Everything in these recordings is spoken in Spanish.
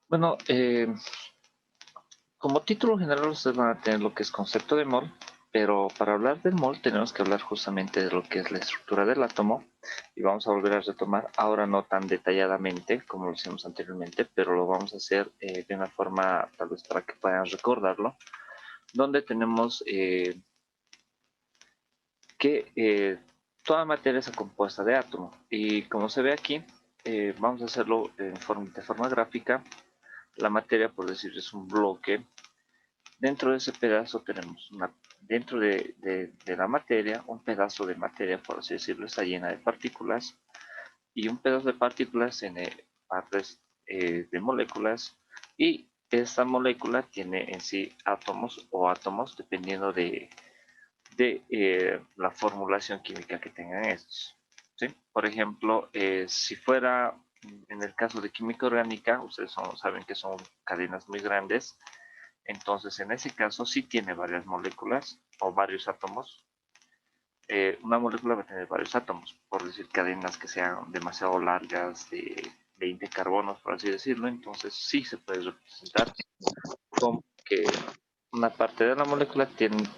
Bueno, como título general ustedes van a tener lo que es concepto de mol, pero para hablar del mol tenemos que hablar justamente de lo que es la estructura del átomo y vamos a volver a retomar, ahora no tan detalladamente como lo hicimos anteriormente, pero lo vamos a hacer de una forma tal vez para que puedan recordarlo, donde tenemos que toda materia está compuesta de átomos y como se ve aquí, vamos a hacerlo de forma gráfica. La materia, por decir, es un bloque. Dentro de ese pedazo tenemos dentro de la materia, un pedazo de materia, por así decirlo, está llena de partículas y un pedazo de partículas tiene partes de moléculas y esta molécula tiene en sí átomos o átomos dependiendo de la formulación química que tengan estos. ¿Sí? Por ejemplo, si fuera en el caso de química orgánica, ustedes saben que son cadenas muy grandes, entonces en ese caso sí tiene varias moléculas o varios átomos. Una molécula va a tener varios átomos, por decir cadenas que sean demasiado largas, de 20 carbonos, por así decirlo, entonces sí se puede representar como que una parte de la molécula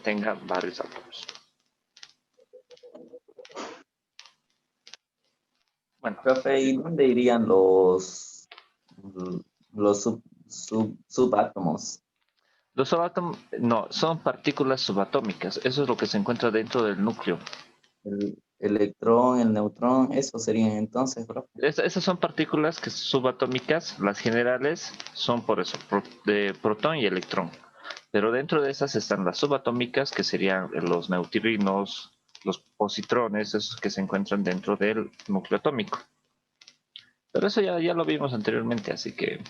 tenga varios átomos. Bueno, Profe, ¿y dónde irían los subátomos? los subátomos no, son partículas subatómicas, eso es lo que se encuentra dentro del núcleo. El electrón, el neutrón, esos serían entonces, profe. Esas son partículas que subatómicas, las generales son por eso, de protón y electrón. Pero dentro de esas están las subatómicas, que serían los neutrinos, los positrones, esos que se encuentran dentro del núcleo atómico. Pero eso ya lo vimos anteriormente, así que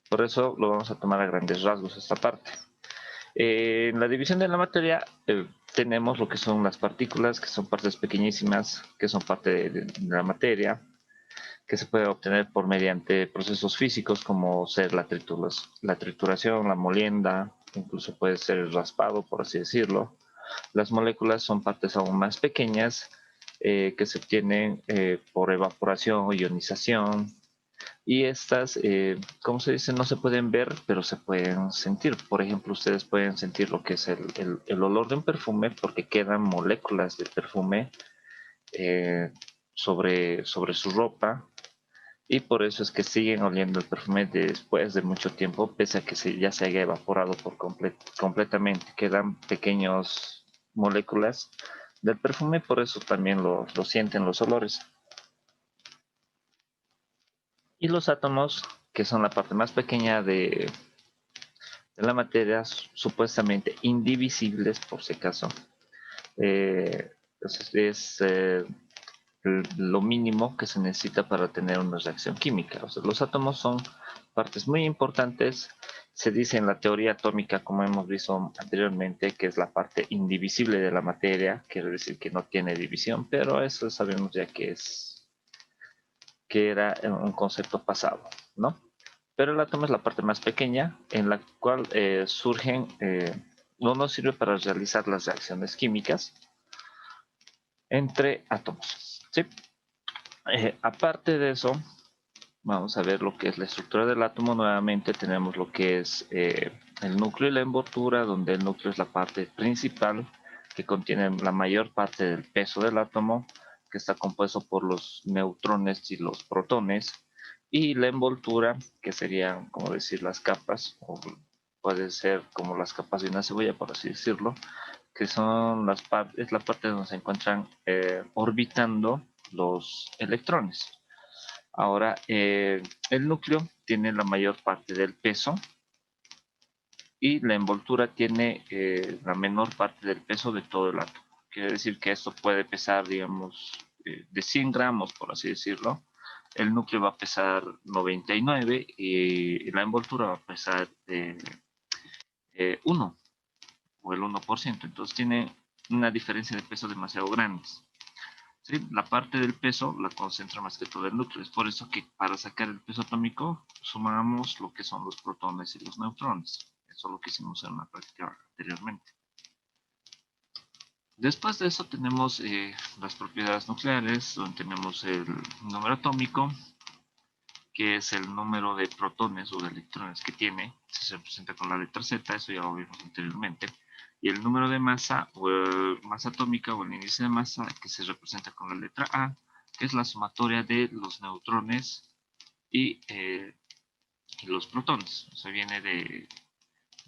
por eso lo vamos a tomar a grandes rasgos esta parte. En la división de la materia tenemos lo que son las partículas, que son partes pequeñísimas, que son parte de la materia, que se puede obtener por mediante procesos físicos como ser la trituración, la molienda, incluso puede ser el raspado, por así decirlo. Las moléculas son partes aún más pequeñas que se obtienen por evaporación o ionización. Y estas, como se dice, no se pueden ver, pero se pueden sentir. Por ejemplo, ustedes pueden sentir lo que es el olor de un perfume porque quedan moléculas de perfume eh, sobre su ropa y por eso es que siguen oliendo el perfume después de mucho tiempo, pese a que ya se haya evaporado completamente. Quedan pequeñas moléculas del perfume, por eso también lo sienten los olores. Y los átomos, que son la parte más pequeña de la materia, supuestamente indivisibles, por si acaso, es lo mínimo que se necesita para tener una reacción química. O sea, los átomos son partes muy importantes. Se dice en la teoría atómica, como hemos visto anteriormente, que es la parte indivisible de la materia, quiere decir que no tiene división, pero eso sabemos ya que era un concepto pasado, ¿no? Pero el átomo es la parte más pequeña en la cual surgen, no nos sirve para realizar las reacciones químicas entre átomos, ¿sí? Aparte de eso, vamos a ver lo que es la estructura del átomo. Nuevamente tenemos lo que es el núcleo y la envoltura, donde el núcleo es la parte principal que contiene la mayor parte del peso del átomo, que está compuesto por los neutrones y los protones, y la envoltura, que serían, como decir, las capas, o puede ser como las capas de una cebolla, por así decirlo, que son es la parte donde se encuentran orbitando los electrones. Ahora, el núcleo tiene la mayor parte del peso y la envoltura tiene la menor parte del peso de todo el átomo. Quiere decir que esto puede pesar, digamos, de 100 gramos, por así decirlo. El núcleo va a pesar 99 y la envoltura va a pesar 1 o el 1%. Entonces tiene una diferencia de peso demasiado grande. ¿Sí? La parte del peso la concentra más que todo el núcleo. Es por eso que para sacar el peso atómico sumamos lo que son los protones y los neutrones. Eso es lo que hicimos en una práctica anteriormente. Después de eso tenemos las propiedades nucleares, donde tenemos el número atómico, que es el número de protones o de electrones que tiene, se representa con la letra Z, eso ya lo vimos anteriormente, y el número de masa o masa atómica o el índice de masa que se representa con la letra A, que es la sumatoria de los neutrones y los protones, o sea, viene de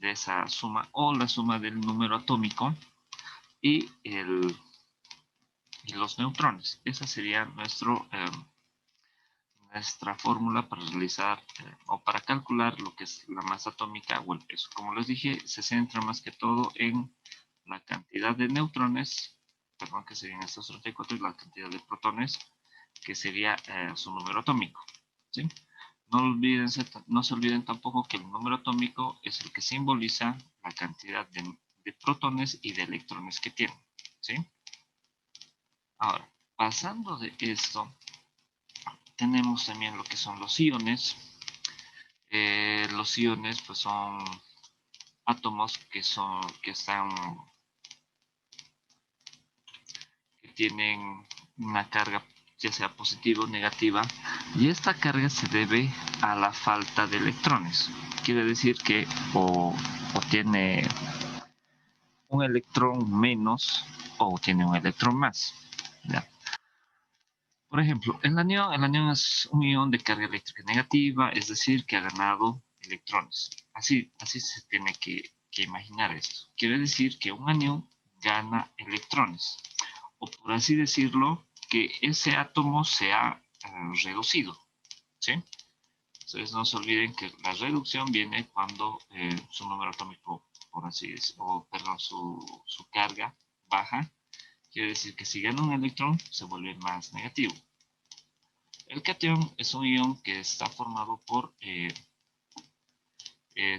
esa suma o la suma del número atómico y, y los neutrones. Esa sería nuestra fórmula para realizar o para calcular lo que es la masa atómica o el peso. Como les dije, se centra más que todo en la cantidad de neutrones, perdón, que serían estos 34, y la cantidad de protones, que sería su número atómico. ¿Sí? No se olviden tampoco que el número atómico es el que simboliza la cantidad de protones y de electrones que tiene. ¿Sí? Ahora, pasando de esto, tenemos también lo que son los iones. Los iones pues son átomos que tienen una carga ya sea positiva o negativa, y esta carga se debe a la falta de electrones. Quiere decir que o tiene un electrón menos o tiene un electrón más. ¿Ya? Por ejemplo, el anión es un ion de carga eléctrica negativa, es decir, que ha ganado electrones. Así se tiene que imaginar esto. Quiere decir que un anión gana electrones. O por así decirlo, que ese átomo se ha reducido. ¿Sí? Entonces no se olviden que la reducción viene cuando su número atómico, por así decirlo, o perdón, su carga baja. Quiere decir que si gana un electrón, se vuelve más negativo. El catión es un ion que está formado por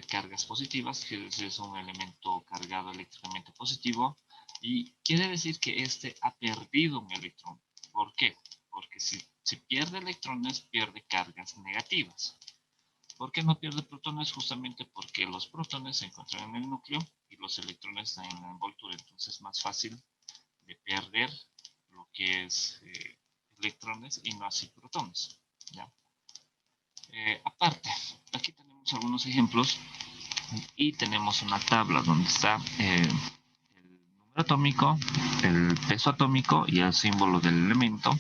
cargas positivas, que es un elemento cargado eléctricamente positivo, y quiere decir que este ha perdido un electrón. ¿Por qué? Porque si pierde electrones, pierde cargas negativas. ¿Por qué no pierde protones? Justamente porque los protones se encuentran en el núcleo y los electrones están en la envoltura. Entonces es más fácil de perder lo que es electrones y no así protones. ¿Ya? Aparte, aquí tenemos algunos ejemplos y tenemos una tabla donde está el número atómico, el peso atómico y el símbolo del elemento.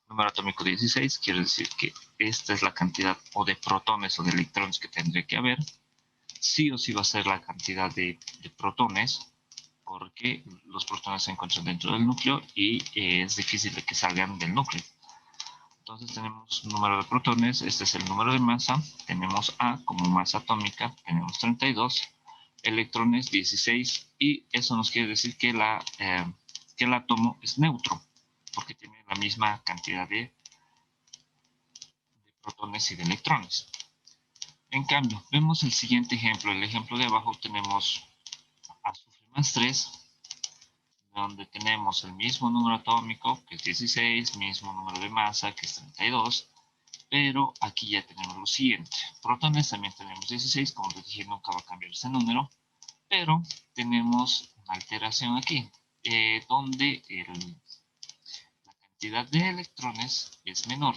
Número atómico 16 quiere decir que esta es la cantidad o de protones o de electrones que tendría que haber. Sí o sí va a ser la cantidad de protones, porque los protones se encuentran dentro del núcleo y es difícil de que salgan del núcleo. Entonces tenemos número de protones, este es el número de masa, tenemos A como masa atómica, tenemos 32, electrones 16, y eso nos quiere decir que el átomo es neutro, porque tiene la misma cantidad de protones y de electrones. En cambio, vemos el siguiente ejemplo. El ejemplo de abajo tenemos azufre más 3, donde tenemos el mismo número atómico, que es 16, mismo número de masa, que es 32, pero aquí ya tenemos lo siguiente. Protones también tenemos 16, como les dije, nunca va a cambiar ese número, pero tenemos una alteración aquí, donde la cantidad de electrones es menor.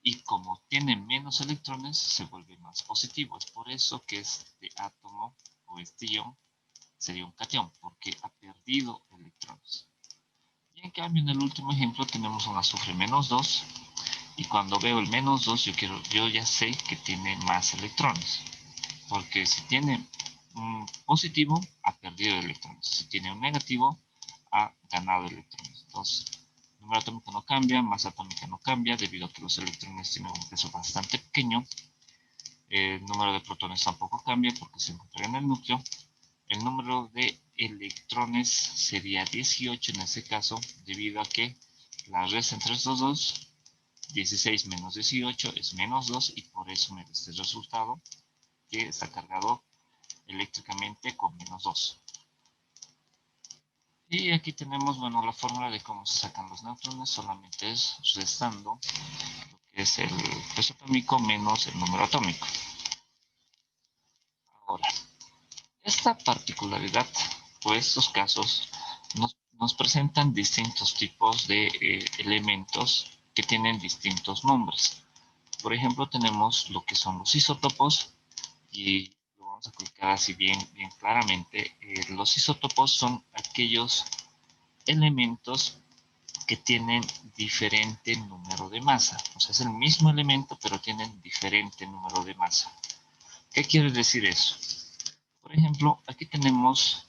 Y como tiene menos electrones, se vuelve más positivo. Es por eso que este átomo o este ion sería un catión, porque ha perdido electrones. Y en cambio, en el último ejemplo tenemos un azufre menos 2. Y cuando veo el menos 2, yo ya sé que tiene más electrones. Porque si tiene un positivo, ha perdido electrones. Si tiene un negativo, ha ganado electrones. Entonces, el número atómico no cambia, masa atómica no cambia, debido a que los electrones tienen un peso bastante pequeño. El número de protones tampoco cambia porque se encuentra en el núcleo. El número de electrones sería 18 en este caso, debido a que la resta entre estos dos, 16 menos 18 es menos 2, y por eso me da este resultado, que está cargado eléctricamente con menos 2. Y aquí tenemos, bueno, la fórmula de cómo se sacan los neutrones, solamente es restando lo que es el peso atómico menos el número atómico. Ahora, esta particularidad o estos casos nos presentan distintos tipos de elementos que tienen distintos nombres. Por ejemplo, tenemos lo que son los isótopos y lo vamos a colocar así bien claramente. Los isótopos son aquellos elementos que tienen diferente número de masa. O sea, es el mismo elemento, pero tienen diferente número de masa. ¿Qué quiere decir eso? Por ejemplo, aquí tenemos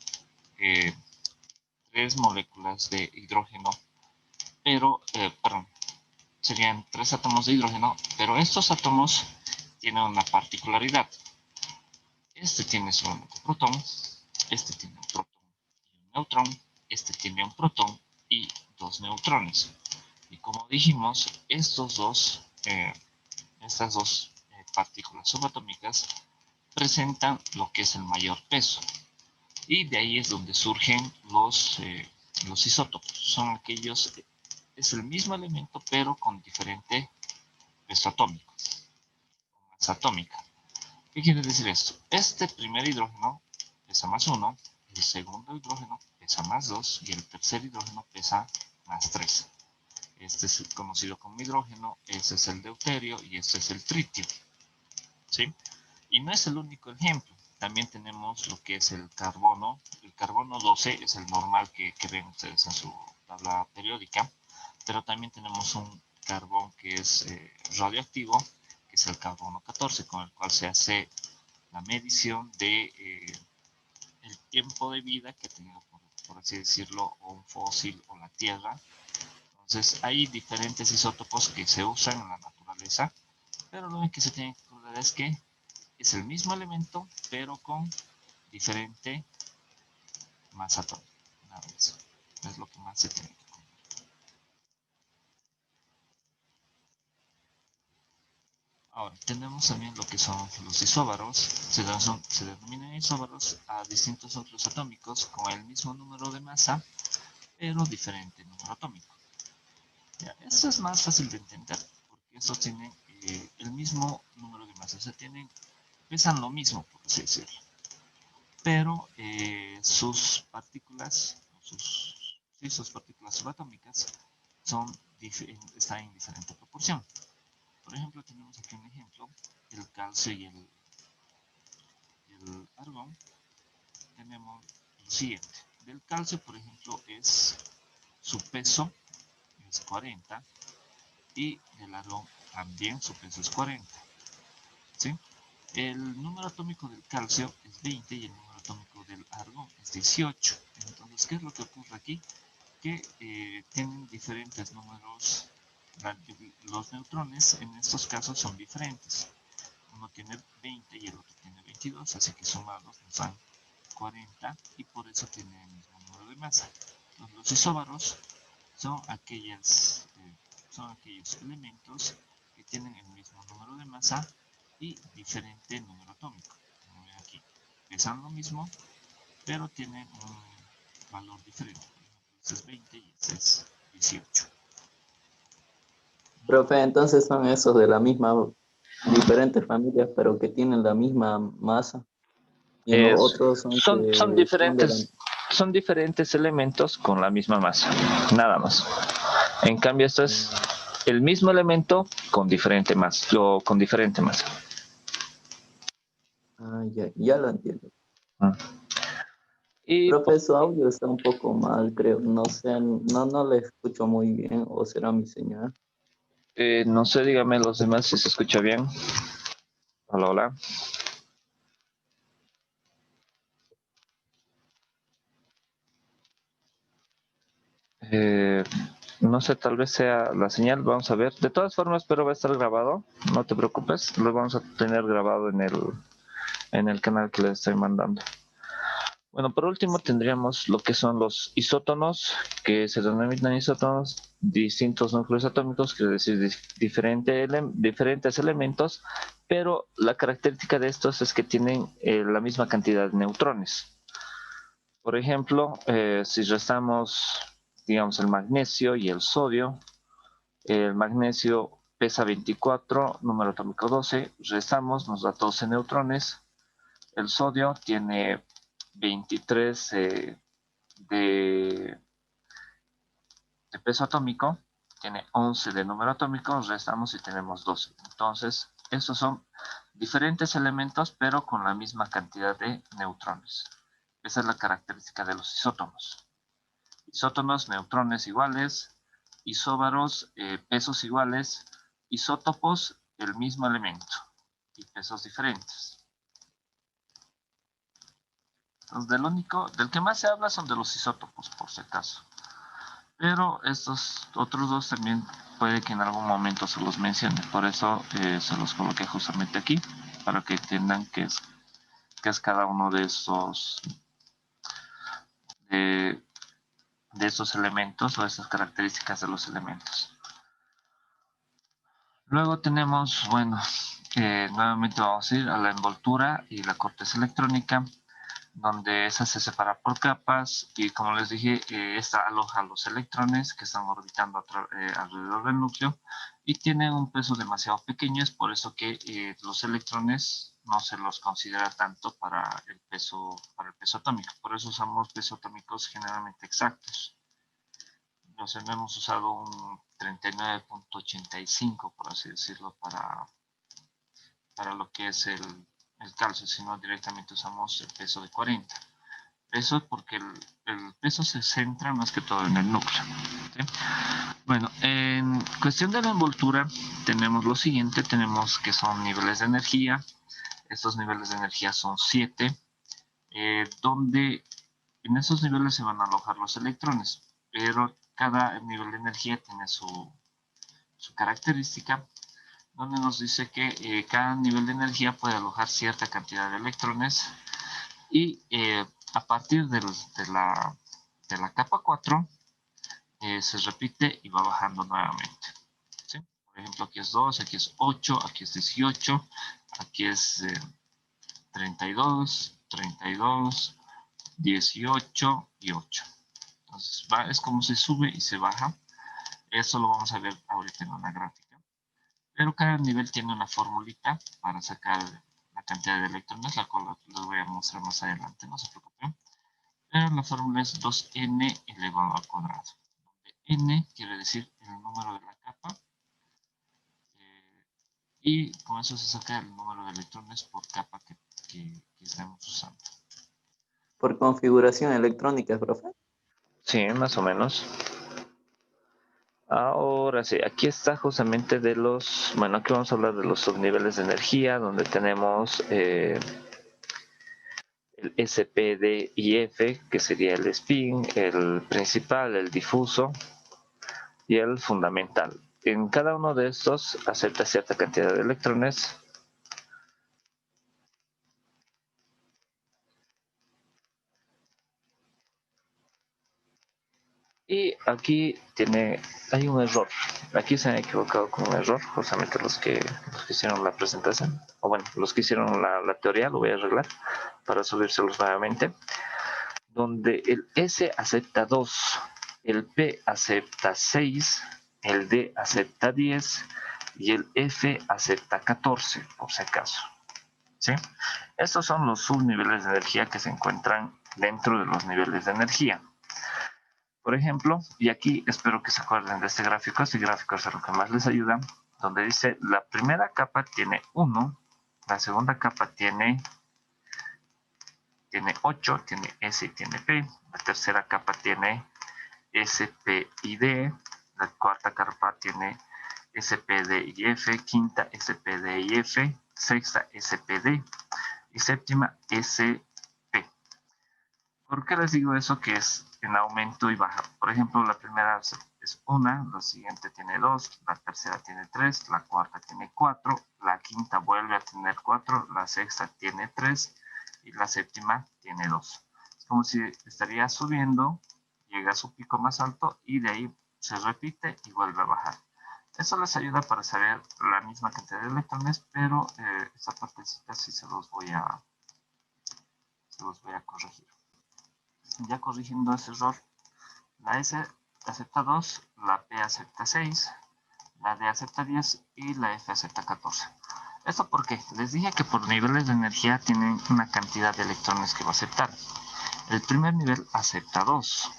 3 moléculas de hidrógeno, perdón, serían 3 átomos de hidrógeno, pero estos átomos tienen una particularidad. Este tiene solamente un protón, este tiene un protón y un neutrón, este tiene un protón y 2 neutrones. Y como dijimos, estas dos partículas subatómicas presentan lo que es el mayor peso. Y de ahí es donde surgen los isótopos. Son aquellos, es el mismo elemento, pero con diferente peso atómico, o masa atómica. ¿Qué quiere decir esto? Este primer hidrógeno pesa más 1, el segundo hidrógeno pesa más 2 y el tercer hidrógeno pesa más 3. Este es conocido como hidrógeno, ese es el deuterio y este es el tritio. ¿Sí? Y no es el único ejemplo. También tenemos lo que es el carbono. El carbono 12 es el normal que ven ustedes en su tabla periódica. Pero también tenemos un carbón que es radioactivo, que es el carbono 14, con el cual se hace la medición de el tiempo de vida que ha tenido, por así decirlo, un fósil o la Tierra. Entonces hay diferentes isótopos que se usan en la naturaleza, pero lo que se tiene que acordar es que es el mismo elemento, pero con diferente masa atómica. Nada más. Es lo que más se tiene que acordar. Ahora, tenemos también lo que son los isóbaros. Se denominan isóbaros a distintos núcleos atómicos con el mismo número de masa, pero diferente número atómico. Ya, esto es más fácil de entender, porque estos tienen el mismo número de masa, o sea, pesan lo mismo, por así decirlo, pero sus partículas, sus partículas subatómicas están en diferente proporción. Por ejemplo, tenemos aquí un ejemplo, el calcio y el argón. Tenemos lo siguiente, del calcio, por ejemplo, su peso es 40 y del argón también su peso es 40. ¿Sí? El número atómico del calcio es 20 y el número atómico del argón es 18. Entonces, ¿qué es lo que ocurre aquí? Que tienen diferentes números. Los neutrones en estos casos son diferentes. Uno tiene 20 y el otro tiene 22, así que sumados nos dan 40 y por eso tienen el mismo número de masa. Entonces, los isóbaros son son aquellos elementos que tienen el mismo número de masa y diferente número atómico. Como ven aquí, pesan lo mismo, pero tienen un valor diferente. Este es 20 y este es 18. Profe, entonces son esos de la misma, diferentes familias, pero que tienen la misma masa. Y en los Es, otros son son que son de la... son diferentes elementos con la misma masa, nada más. En cambio, esto es el mismo elemento con diferente masa, con diferente masa. Ah, ya lo entiendo. Y Profe, su audio está un poco mal, creo. No sé, no le escucho muy bien, o será mi señal. no sé, dígame los demás si se escucha bien. Hola, hola. Eh, no sé, tal vez sea la señal, vamos a ver. De todas formas, pero va a estar grabado, no te preocupes, lo vamos a tener grabado en el canal que les estoy mandando. Bueno, por último tendríamos lo que son los isótonos, que se denominan isótonos, distintos núcleos atómicos, quiere decir diferentes elementos, pero la característica de estos es que tienen la misma cantidad de neutrones. Por ejemplo, si restamos, digamos, el magnesio y el sodio pesa 24, número atómico 12, restamos, nos da 12 neutrones. El sodio tiene 23 de peso atómico tiene 11 de número atómico, restamos y tenemos 12. Entonces, estos son diferentes elementos, pero con la misma cantidad de neutrones. Esa es la característica de los isótonos. Isótonos, neutrones iguales, isóbaros, pesos iguales, isótopos, el mismo elemento y pesos diferentes. Entonces, del que más se habla son de los isótopos, por si acaso. Pero estos otros dos también puede que en algún momento se los mencione. Por eso se los coloqué justamente aquí, para que entiendan qué es cada uno de estos de estos elementos o estas características de los elementos. Luego tenemos, bueno, nuevamente vamos a ir a la envoltura y la corteza electrónica, donde esa se separa por capas y, como les dije, esta aloja los electrones que están orbitando alrededor del núcleo y tiene un peso demasiado pequeño. Es por eso que los electrones no se los considera tanto para el peso atómico. Por eso usamos pesos atómicos generalmente exactos. Nos hemos usado un 39.85, por así decirlo, para lo que es el calcio, sino directamente usamos el peso de 40. Eso porque el peso se centra más que todo en el núcleo. ¿Sí? Bueno, en cuestión de la envoltura tenemos lo siguiente, tenemos que son niveles de energía. Estos niveles de energía son 7, donde en esos niveles se van a alojar los electrones, pero cada nivel de energía tiene su característica, donde nos dice que cada nivel de energía puede alojar cierta cantidad de electrones y a partir de la capa 4 se repite y va bajando nuevamente. ¿Sí? Por ejemplo, aquí es 2, aquí es 8, aquí es 18, aquí es 32, 32, 18 y 8. Entonces es como se sube y se baja. Eso lo vamos a ver ahorita en una gráfica. Pero cada nivel tiene una formulita para sacar la cantidad de electrones, la cual les voy a mostrar más adelante, no se preocupen. Pero la fórmula es 2n elevado al cuadrado. N quiere decir el número de la capa. Y con eso se saca el número de electrones por capa que estamos usando. Por configuración electrónica, profe. Sí, más o menos. Ahora sí, aquí está justamente bueno, aquí vamos a hablar de los subniveles de energía, donde tenemos el SP, D y F, que sería el spin, el principal, el difuso y el fundamental. En cada uno de estos acepta cierta cantidad de electrones. Y aquí hay un error. Aquí se han equivocado con un error, justamente los que hicieron la presentación, o bueno, los que hicieron la teoría, lo voy a arreglar para subírselos nuevamente. Donde el S acepta 2, el P acepta 6, el D acepta 10 y el F acepta 14, por si acaso. ¿Sí? Estos son los subniveles de energía que se encuentran dentro de los niveles de energía. Por ejemplo, y aquí espero que se acuerden de este gráfico es lo que más les ayuda, donde dice la primera capa tiene 1, la segunda capa tiene 8, tiene S y tiene P, la tercera capa tiene S, P y D, la cuarta capa tiene S, P, D y F, quinta S, P, D y F, sexta S, P, D y séptima S, P. ¿Por qué les digo eso? Que es en aumento y baja. Por ejemplo, la primera es 1, la siguiente tiene 2, la tercera tiene 3, la cuarta tiene 4, la quinta vuelve a tener 4, la sexta tiene 3 y la séptima tiene 2. Es como si estaría subiendo, llega a su pico más alto y de ahí se repite y vuelve a bajar. Eso les ayuda para saber la misma cantidad de electrones, pero esta partecita sí se los voy a corregir. Ya corrigiendo ese error, la S acepta 2, la P acepta 6, la D acepta 10 y la F acepta 14. ¿Esto por qué? Les dije que por niveles de energía tienen una cantidad de electrones que va a aceptar. El primer nivel acepta 2,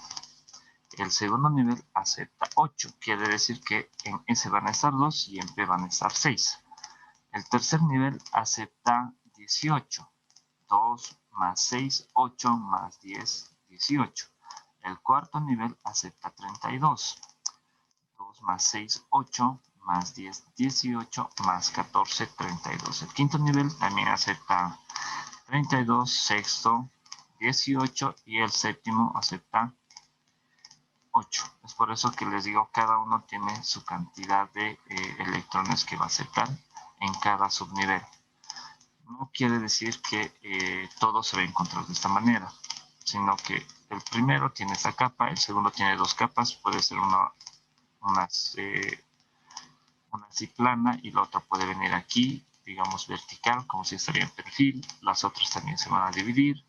El segundo nivel acepta 8. Quiere decir que en S van a estar 2 y en P van a estar 6. El tercer nivel acepta 18. 2 más 6, 8 más 10, 18. El cuarto nivel acepta 32. 2 más 6, 8 más 10, 18 más 14, 32. El quinto nivel también acepta 32, sexto 18 y el séptimo acepta 8. Es por eso que les digo, cada uno tiene su cantidad de electrones que va a aceptar en cada subnivel. No quiere decir que todo se va a encontrar de esta manera, sino que el primero tiene esta capa, el segundo tiene dos capas, puede ser una así plana y la otra puede venir aquí, digamos vertical, como si estaría en perfil. Las otras también se van a dividir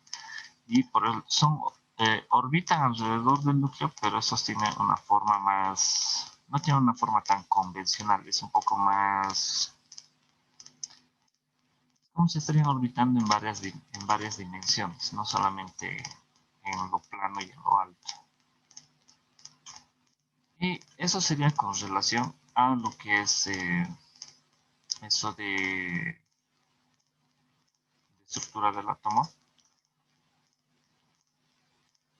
y orbitan alrededor del núcleo, pero esos tienen una forma más, no tienen una forma tan convencional, es un poco más, como si estarían orbitando en varias dimensiones, no solamente en lo plano y en lo alto. Y eso sería con relación a lo que es eso de estructura del átomo.